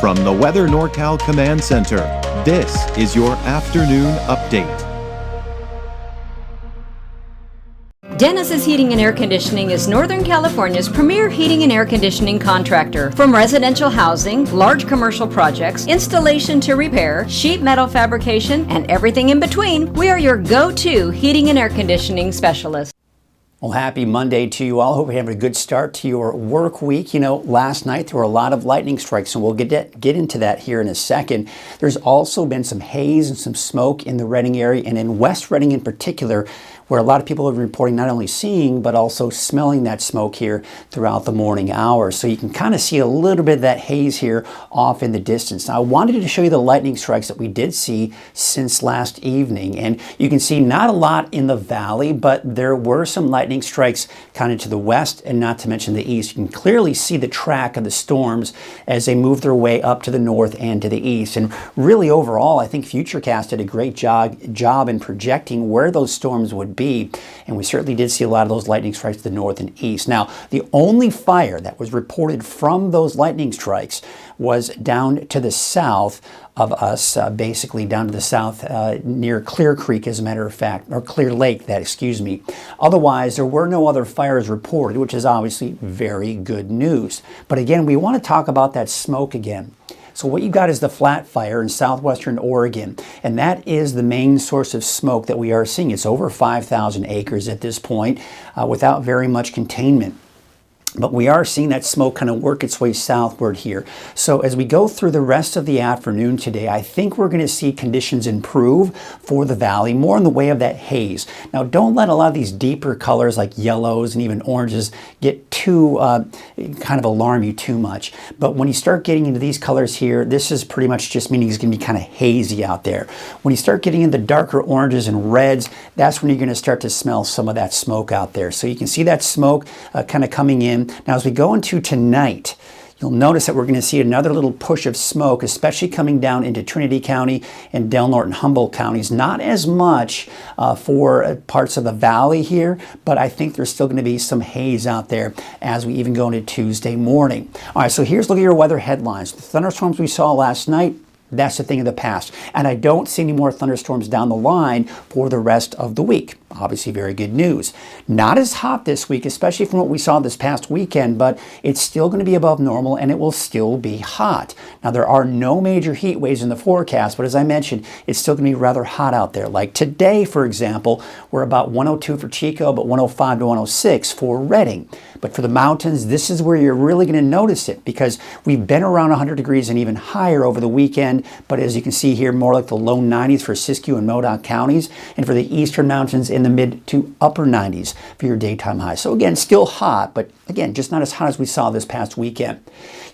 From the Weather NorCal Command Center, this is your afternoon update. Dennis's Heating and Air Conditioning is Northern California's premier heating and air conditioning contractor. From residential housing, large commercial projects, installation to repair, sheet metal fabrication, and everything in between, we are your go-to heating and air conditioning specialist. Well, happy Monday to you all. Hope you're having a good start to your work week. You know, last night there were a lot of lightning strikes, and we'll get into that here in a second. There's also been some haze and some smoke in the Redding area, and in West Redding in particular, where a lot of people are reporting not only seeing but also smelling that smoke here throughout the morning hours. So you can kind of see a little bit of that haze here off in the distance. Now, I wanted to show you the lightning strikes that we did see since last evening, and you can see not a lot in the valley, but there were some lightning strikes kind of to the west and not to mention the east. You can clearly see the track of the storms as they move their way up to the north and to the east. And really overall, I think Futurecast did a great job in projecting where those storms would be, and we certainly did see a lot of those lightning strikes to the north and east. Now, the only fire that was reported from those lightning strikes was down to the south of us, basically down to the south near Clear Creek, as a matter of fact, or Clear Lake, excuse me. Otherwise, there were no other fires reported, which is obviously very good news. But again, we want to talk about that smoke again. So what you got is the flat fire in southwestern Oregon, and that is the main source of smoke that we are seeing. It's over 5,000 acres at this point, without very much containment. But we are seeing that smoke kind of work its way southward here. So as we go through the rest of the afternoon today, I think we're going to see conditions improve for the valley, more in the way of that haze. Now, don't let a lot of these deeper colors like yellows and even oranges get too, kind of alarm you too much. But when you start getting into these colors here, this is pretty much just meaning it's going to be kind of hazy out there. When you start getting into darker oranges and reds, that's when you're going to start to smell some of that smoke out there. So you can see that smoke kind of coming in. Now, as we go into tonight, you'll notice that we're going to see another little push of smoke, especially coming down into Trinity County and Del Norte and Humboldt counties. Not as much for parts of the valley here, but I think there's still going to be some haze out there as we even go into Tuesday morning. All right, so here's a look at your weather headlines. The thunderstorms we saw last night, that's a thing of the past. And I don't see any more thunderstorms down the line for the rest of the week. Obviously, very good news. Not as hot this week, especially from what we saw this past weekend, but it's still going to be above normal and it will still be hot. Now, there are no major heat waves in the forecast, but as I mentioned, it's still going to be rather hot out there. Like today, for example, we're about 102 for Chico, but 105 to 106 for Redding. But for the mountains, this is where you're really going to notice it because we've been around 100 degrees and even higher over the weekend. But as you can see here, more like the low 90s for Siskiyou and Modoc counties, and for the eastern mountains in the mid to upper 90s for your daytime highs. So again, still hot, but again, just not as hot as we saw this past weekend.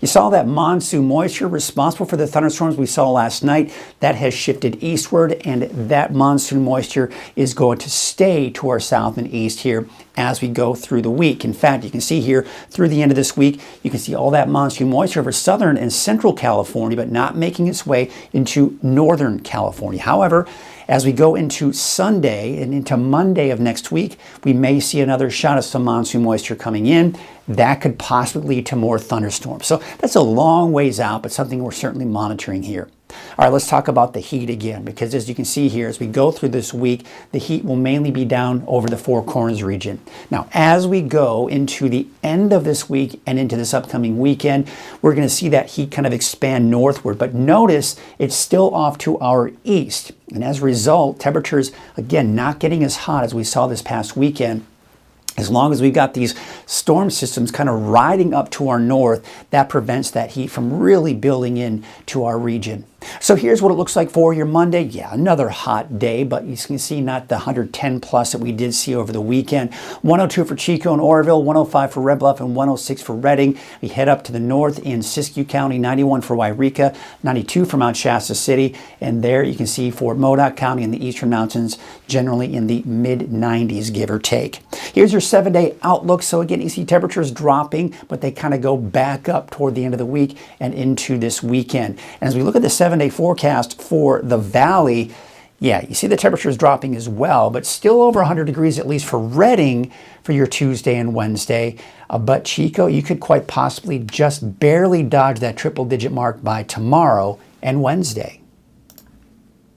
You saw that monsoon moisture responsible for the thunderstorms we saw last night. That has shifted eastward, and that monsoon moisture is going to stay to our south and east here as we go through the week. In fact, you can see here through the end of this week, you can see all that monsoon moisture over southern and central California, but not making its way into northern California. However, as we go into Sunday and into Monday of next week, we may see another shot of some monsoon moisture coming in. That could possibly lead to more thunderstorms. So that's a long ways out, but something we're certainly monitoring here. All right, let's talk about the heat again, because as you can see here, as we go through this week, the heat will mainly be down over the Four Corners region. Now, as we go into the end of this week and into this upcoming weekend, we're going to see that heat kind of expand northward. But notice it's still off to our east. And as a result, temperatures, again, not getting as hot as we saw this past weekend. As long as we've got these storm systems kind of riding up to our north, that prevents that heat from really building in to our region. So here's what it looks like for your Monday. Yeah, another hot day, but you can see not the 110 plus that we did see over the weekend. 102 for Chico and Oroville, 105 for Red Bluff, and 106 for Redding. We head up to the north in Siskiyou County, 91 for Wairika, 92 for Mount Shasta City, and there you can see for Modoc County and the eastern mountains, generally in the mid-90s, give or take. Here's your 7-day outlook. So again, you see temperatures dropping, but they kind of go back up toward the end of the week and into this weekend. And as we look at the 7-day forecast for the valley, Yeah, you see the temperatures dropping as well, but still over 100 degrees at least for Redding for your Tuesday and Wednesday. But Chico, you could quite possibly just barely dodge that triple digit mark by tomorrow and Wednesday.